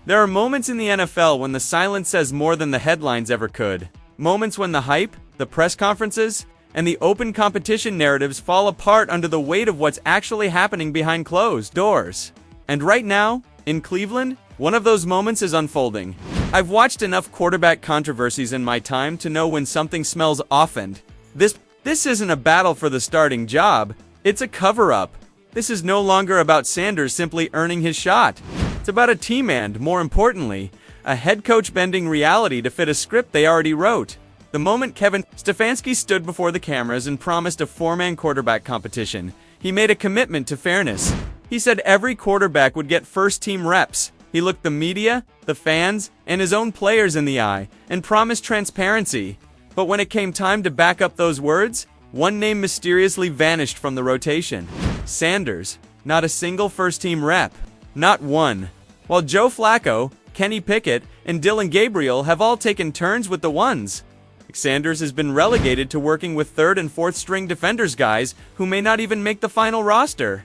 There are moments in the NFL when the silence says more than the headlines ever could. Moments when the hype, the press conferences, and the open competition narratives fall apart under the weight of what's actually happening behind closed doors. And right now, in Cleveland, one of those moments is unfolding. I've watched enough quarterback controversies in my time to know when something smells off-end. This isn't a battle for the starting job, it's a cover-up. This is no longer about Sanders simply earning his shot. It's about a team and, more importantly, a head coach bending reality to fit a script they already wrote. The moment Kevin Stefanski stood before the cameras and promised a four-man quarterback competition, he made a commitment to fairness. He said every quarterback would get first-team reps. He looked the media, the fans, and his own players in the eye and promised transparency. But when it came time to back up those words, one name mysteriously vanished from the rotation. Sanders. Not a single first-team rep. Not one. While Joe Flacco, Kenny Pickett, and Dylan Gabriel have all taken turns with the ones, Sanders has been relegated to working with third and fourth string defenders, guys who may not even make the final roster.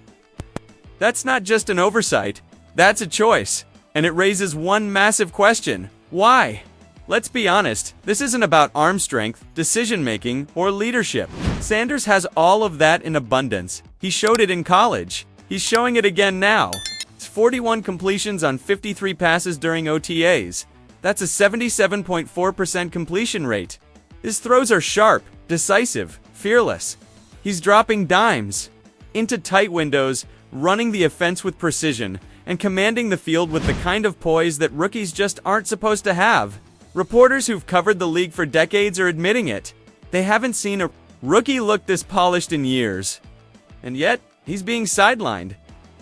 That's not just an oversight, that's a choice. And it raises one massive question: why? Let's be honest, this isn't about arm strength, decision-making, or leadership. Sanders has all of that in abundance. He showed it in college. He's showing it again now. It's 41 completions on 53 passes during OTAs. That's a 77.4% completion rate. His throws are sharp, decisive, fearless. He's dropping dimes into tight windows, running the offense with precision, and commanding the field with the kind of poise that rookies just aren't supposed to have. Reporters who've covered the league for decades are admitting it. They haven't seen a rookie look this polished in years. And yet, he's being sidelined.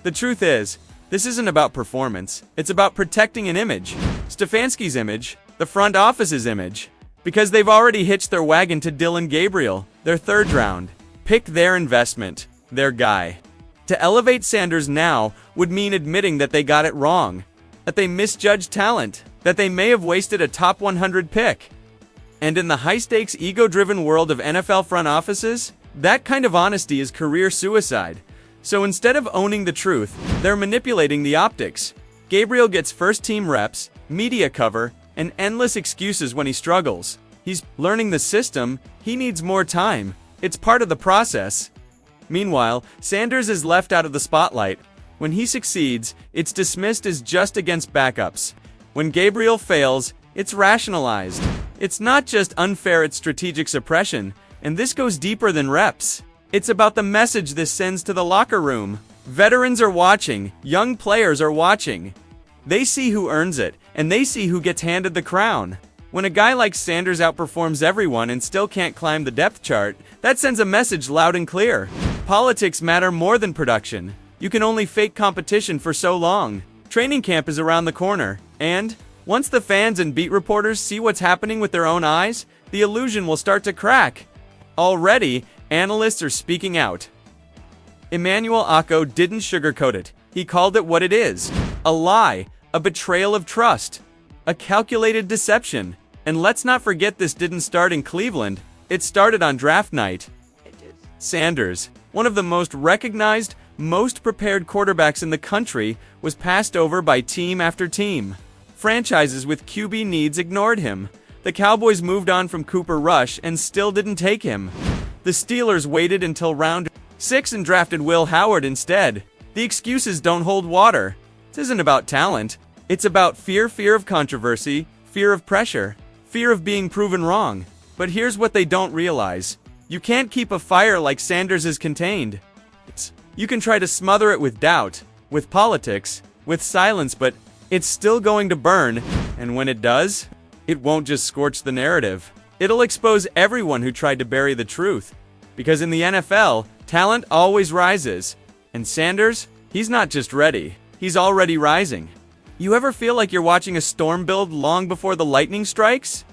The truth is, this isn't about performance. It's about protecting an image. Stefanski's image, the front office's image. Because they've already hitched their wagon to Dylan Gabriel, their third round. Pick their investment, their guy. To elevate Sanders now would mean admitting that they got it wrong, that they misjudged talent, that they may have wasted a top 100 pick. And in the high-stakes, ego-driven world of NFL front offices, that kind of honesty is career suicide. So instead of owning the truth, they're manipulating the optics. Gabriel gets first-team reps, media cover, and endless excuses when he struggles. He's learning the system, he needs more time. It's part of the process. Meanwhile, Sanders is left out of the spotlight. When he succeeds, it's dismissed as just against backups. When Gabriel fails, it's rationalized. It's not just unfair, it's strategic suppression, and this goes deeper than reps. It's about the message this sends to the locker room. Veterans are watching, young players are watching. They see who earns it, and they see who gets handed the crown. When a guy like Sanders outperforms everyone and still can't climb the depth chart, that sends a message loud and clear. Politics matter more than production. You can only fake competition for so long. Training camp is around the corner, and once the fans and beat reporters see what's happening with their own eyes, the illusion will start to crack. Already, analysts are speaking out. Emmanuel Akko didn't sugarcoat it. He called it what it is: a lie, a betrayal of trust, a calculated deception. And let's not forget, this didn't start in Cleveland. It started on draft night. Sanders, one of the most recognized, most prepared quarterbacks in the country, was passed over by team after team. Franchises with QB needs ignored him. The Cowboys moved on from Cooper Rush and still didn't take him. The Steelers waited until round 6 and drafted Will Howard instead. The excuses don't hold water. This isn't about talent. It's about fear of controversy, fear of pressure, fear of being proven wrong. But here's what they don't realize. You can't keep a fire like Sanders is contained. You can try to smother it with doubt, with politics, with silence, but it's still going to burn. And when it does, it won't just scorch the narrative. It'll expose everyone who tried to bury the truth. Because in the NFL, talent always rises. And Sanders, he's not just ready, he's already rising. You ever feel like you're watching a storm build long before the lightning strikes?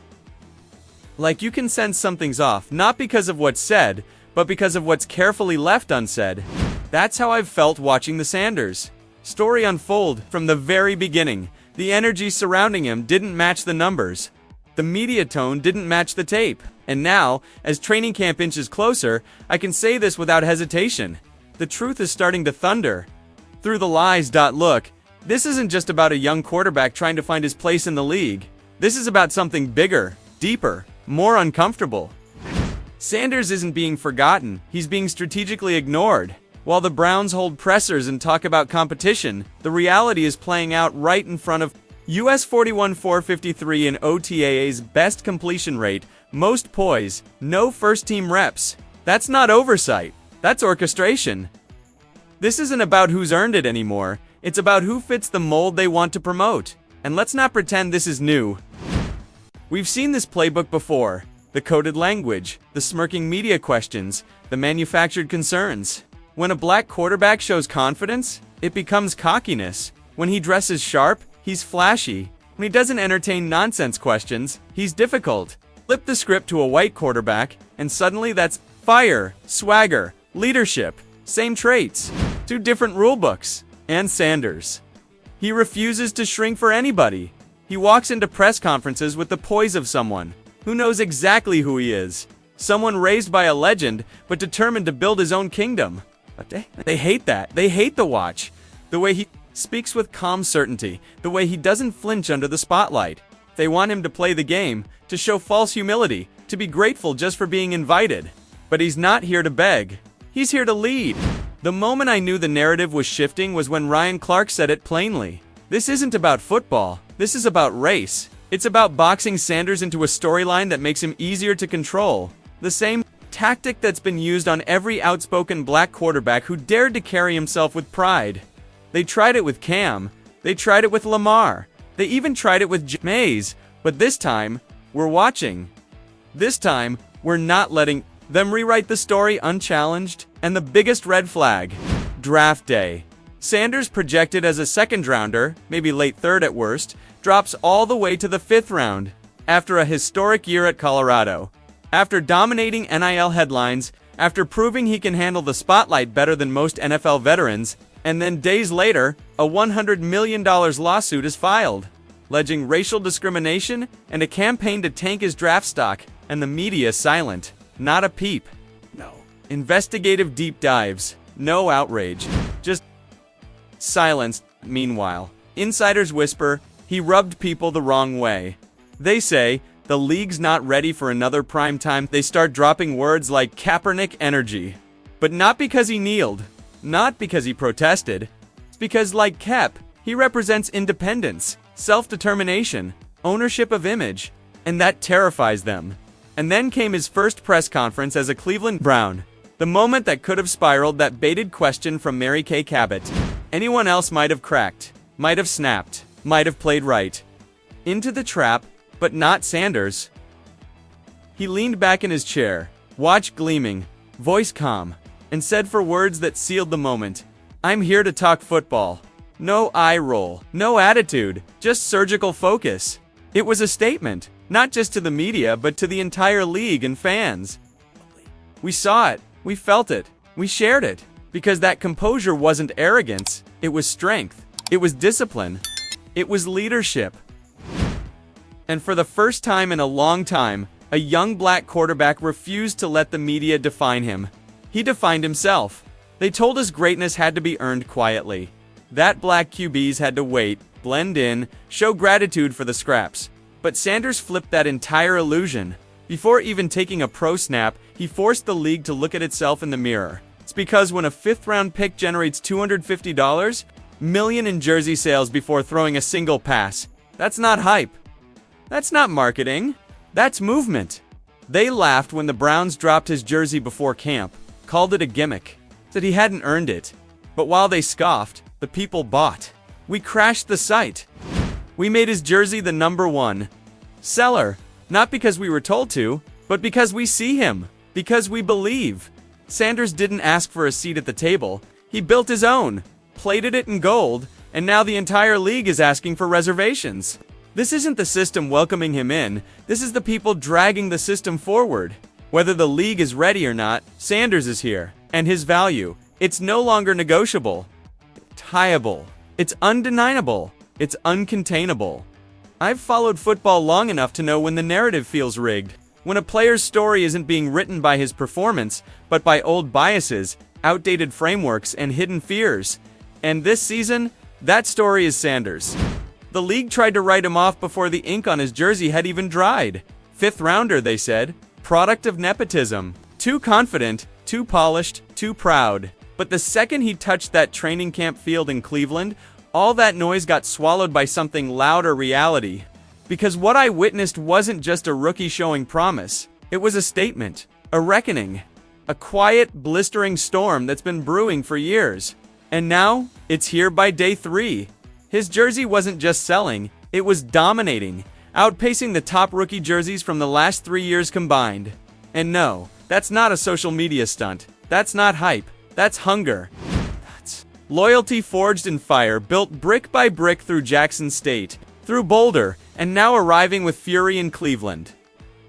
Like you can sense something's off, not because of what's said, but because of what's carefully left unsaid. That's how I've felt watching the Sanders story unfold from the very beginning. The energy surrounding him didn't match the numbers. The media tone didn't match the tape. And now, as training camp inches closer, I can say this without hesitation. The truth is starting to thunder through the lies. Look, This isn't just about a young quarterback trying to find his place in the league. This is about something bigger, deeper, more uncomfortable. Sanders isn't being forgotten, he's being strategically ignored. While the Browns hold pressers and talk about competition, the reality is playing out right in front of US 41-453 in OTAA's best completion rate, most poise, no first-team reps. That's not oversight, that's orchestration. This isn't about who's earned it anymore, it's about who fits the mold they want to promote. And let's not pretend this is new. We've seen this playbook before. The coded language, the smirking media questions, the manufactured concerns. When a black quarterback shows confidence, it becomes cockiness. When he dresses sharp, he's flashy. When he doesn't entertain nonsense questions, he's difficult. Flip the script to a white quarterback, and suddenly that's fire, swagger, leadership, same traits, two different rulebooks. And Sanders. He refuses to shrink for anybody. He walks into press conferences with the poise of someone who knows exactly who he is. Someone raised by a legend, but determined to build his own kingdom. But they hate that. They hate the watch. The way he speaks with calm certainty. The way he doesn't flinch under the spotlight. They want him to play the game, to show false humility, to be grateful just for being invited. But he's not here to beg. He's here to lead. The moment I knew the narrative was shifting was when Ryan Clark said it plainly. This isn't about football. This is about race. It's about boxing Sanders into a storyline that makes him easier to control. The same tactic that's been used on every outspoken black quarterback who dared to carry himself with pride. They tried it with Cam. They tried it with Lamar. They even tried it with Mays. But this time, we're watching. This time, we're not letting them rewrite the story unchallenged. And the biggest red flag, draft day. Sanders, projected as a second-rounder, maybe late third at worst, drops all the way to the 5th round. After a historic year at Colorado. After dominating NIL headlines, after proving he can handle the spotlight better than most NFL veterans, and then days later, a $100 million lawsuit is filed, alleging racial discrimination and a campaign to tank his draft stock, and the media silent. Not a peep. No. Investigative deep dives. No outrage. Just silence. Meanwhile, insiders whisper, he rubbed people the wrong way. They say, the league's not ready for another prime time. They start dropping words like Kaepernick energy. But not because he kneeled. Not because he protested. It's because, like Kep, he represents independence, self-determination, ownership of image, and that terrifies them. And then came his first press conference as a Cleveland Brown. The moment that could have spiraled, that baited question from Mary Kay Cabot. Anyone else might have cracked, might have snapped, might have played right into the trap, but not Sanders. He leaned back in his chair, watch gleaming, voice calm, and said for words that sealed the moment, I'm here to talk football. No eye roll, no attitude, just surgical focus. It was a statement, not just to the media, but to the entire league and fans. We saw it, we felt it, we shared it, because that composure wasn't arrogance, it was strength, it was discipline, it was leadership. And for the first time in a long time, a young black quarterback refused to let the media define him. He defined himself. They told us greatness had to be earned quietly. That black QBs had to wait, blend in, show gratitude for the scraps. But Sanders flipped that entire illusion. Before even taking a pro snap, he forced the league to look at itself in the mirror. It's because when a 5th-round pick generates $250 million in jersey sales before throwing a single pass, that's not hype. That's not marketing. That's movement. They laughed when the Browns dropped his jersey before camp, called it a gimmick, said he hadn't earned it. But while they scoffed, the people bought. We crashed the site. We made his jersey the #1 seller, not because we were told to, but because we see him, because we believe. Sanders didn't ask for a seat at the table. He built his own, plated it in gold, and now the entire league is asking for reservations. This isn't the system welcoming him in, this is the people dragging the system forward. Whether the league is ready or not, Sanders is here, and his value, it's no longer negotiable. Tieable. It's undeniable. It's uncontainable. I've followed football long enough to know when the narrative feels rigged, when a player's story isn't being written by his performance, but by old biases, outdated frameworks, and hidden fears. And this season, That story is Sanders. The league tried to write him off before the ink on his jersey had even dried. Fifth rounder, they said. Product of nepotism. Too confident, too polished, too proud. But the second he touched that training camp field in Cleveland, all that noise got swallowed by something louder: reality. Because what I witnessed wasn't just a rookie showing promise. It was a statement, a reckoning, a quiet, blistering storm that's been brewing for years. And now, it's here by day 3. His jersey wasn't just selling, it was dominating, outpacing the top rookie jerseys from the last 3 years combined. And no, that's not a social media stunt. That's not hype. That's hunger. That's loyalty forged in fire, built brick by brick through Jackson State, through Boulder, and now arriving with fury in Cleveland.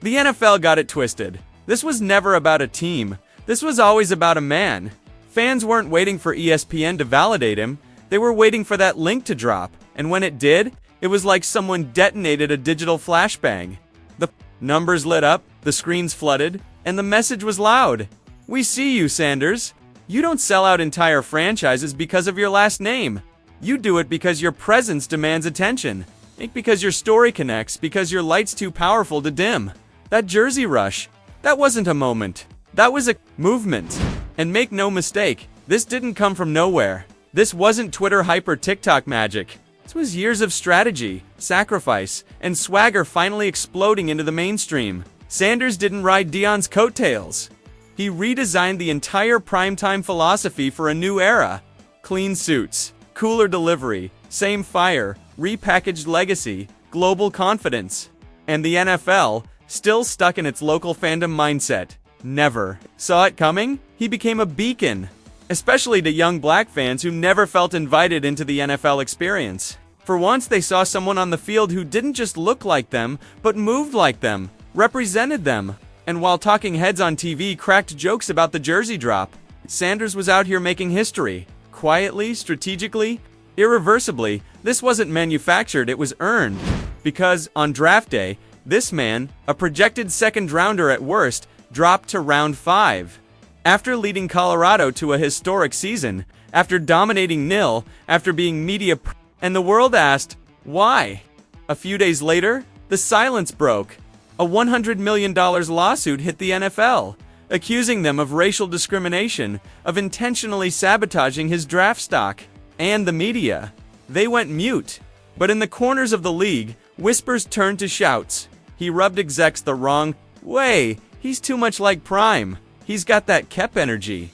The NFL got it twisted. This was never about a team. This was always about a man. Fans weren't waiting for ESPN to validate him. They were waiting for that link to drop. And when it did, it was like someone detonated a digital flashbang. The numbers lit up, the screens flooded, and the message was loud. We see you, Sanders. You don't sell out entire franchises because of your last name. You do it because your presence demands attention. Think because your story connects, because your light's too powerful to dim. That jersey rush, that wasn't a moment. That was a movement. And make no mistake, this didn't come from nowhere. This wasn't Twitter hype or TikTok magic. This was years of strategy, sacrifice, and swagger finally exploding into the mainstream. Sanders didn't ride Deion's coattails. He redesigned the entire primetime philosophy for a new era. Clean suits, cooler delivery, same fire, repackaged legacy, global confidence. And the NFL, still stuck in its local fandom mindset, never saw it coming. He became a beacon, especially to young black fans who never felt invited into the NFL experience. For once, they saw someone on the field who didn't just look like them, but moved like them, represented them. And while talking heads on TV cracked jokes about the jersey drop, Sanders was out here making history. Quietly, strategically, irreversibly. This wasn't manufactured, it was earned. Because, on draft day, this man, a projected second rounder at worst, dropped to round 5. After leading Colorado to a historic season, after dominating nil, after being media and the world asked, why? A few days later, the silence broke. A $100 million lawsuit hit the NFL, accusing them of racial discrimination, of intentionally sabotaging his draft stock, and the media. They went mute. But in the corners of the league, whispers turned to shouts. He rubbed execs the wrong way. He's too much like Prime. He's got that Kep energy.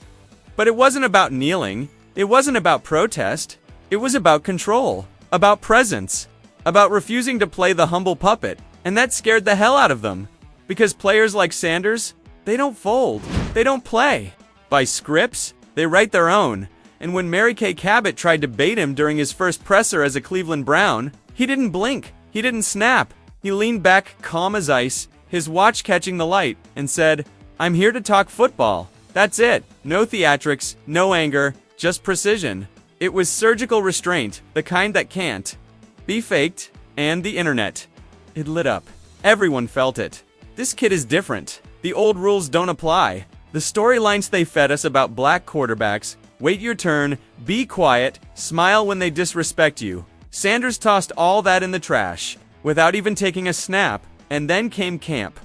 But it wasn't about kneeling. It wasn't about protest. It was about control, about presence, about refusing to play the humble puppet. And that scared the hell out of them. Because players like Sanders, they don't fold. They don't play by scripts. They write their own. And when Mary Kay Cabot tried to bait him during his first presser as a Cleveland Brown, he didn't blink. He didn't snap. He leaned back, calm as ice, his watch catching the light, and said, I'm here to talk football. That's it. No theatrics, no anger, just precision. It was surgical restraint, the kind that can't be faked, and the internet. It lit up. Everyone felt it. This kid is different. The old rules don't apply. The storylines they fed us about black quarterbacks, wait your turn, be quiet, smile when they disrespect you. Sanders tossed all that in the trash, without even taking a snap, and then came camp.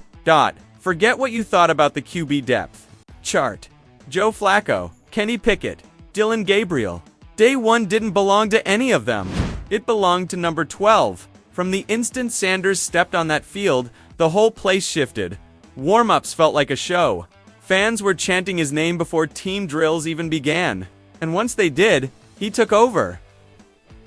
Forget what you thought about the QB depth chart. Joe Flacco, Kenny Pickett, Dylan Gabriel. Day 1 didn't belong to any of them. It belonged to number 12. From the instant Sanders stepped on that field, the whole place shifted. Warm-ups felt like a show. Fans were chanting his name before team drills even began. And once they did, he took over.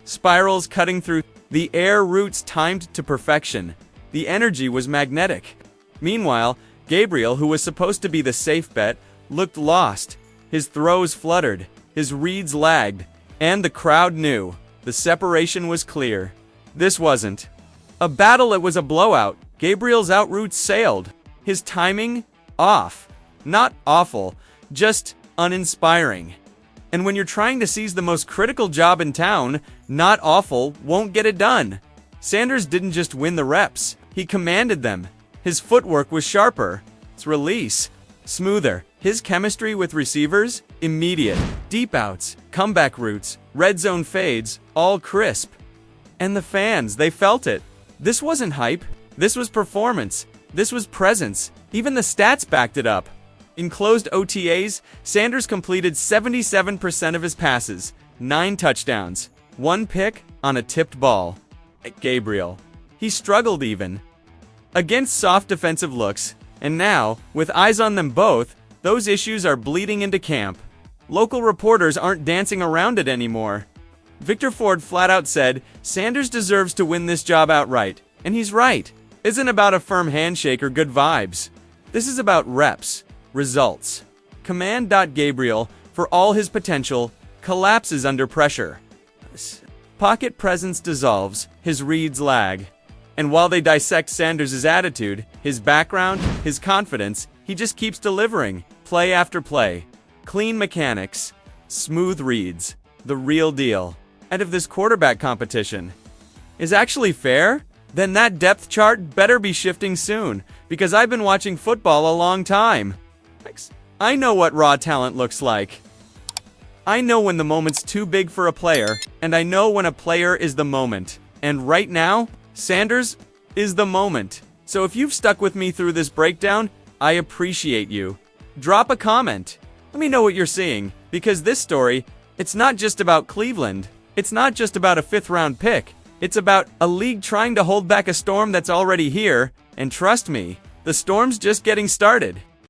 Spirals cutting through the air, routes timed to perfection. The energy was magnetic. Meanwhile, Gabriel, who was supposed to be the safe bet, looked lost. His throws fluttered, his reads lagged, and the crowd knew. The separation was clear. This wasn't a battle, it was a blowout. Gabriel's out routes sailed. His timing, off. Not awful, just uninspiring. And when you're trying to seize the most critical job in town, not awful won't get it done. Sanders didn't just win the reps, he commanded them. His footwork was sharper. His release smoother. His chemistry with receivers, immediate. Deep outs, comeback routes, red zone fades, all crisp. And the fans, they felt it. This wasn't hype. This was performance. This was presence. Even the stats backed it up. In closed OTAs, Sanders completed 77% of his passes, 9 touchdowns, 1 pick on a tipped ball. Gabriel. He struggled even against soft defensive looks, and now, with eyes on them both, those issues are bleeding into camp. Local reporters aren't dancing around it anymore. Victor Ford flat out said, Sanders deserves to win this job outright, and he's right. Isn't about a firm handshake or good vibes. This is about reps, results. Gabriel, for all his potential, collapses under pressure. Pocket presence dissolves, his reads lag. And while they dissect Sanders' attitude, his background, his confidence, he just keeps delivering, play after play. Clean mechanics, smooth reads, the real deal. And if this quarterback competition is actually fair, then that depth chart better be shifting soon, because I've been watching football a long time. I know what raw talent looks like. I know when the moment's too big for a player, and I know when a player is the moment. And right now, Sanders is the moment. So if you've stuck with me through this breakdown, I appreciate you. Drop a comment. Let me know what you're seeing, because this story, it's not just about Cleveland. It's not just about a 5th-round pick. It's about a league trying to hold back a storm that's already here, and trust me, the storm's just getting started.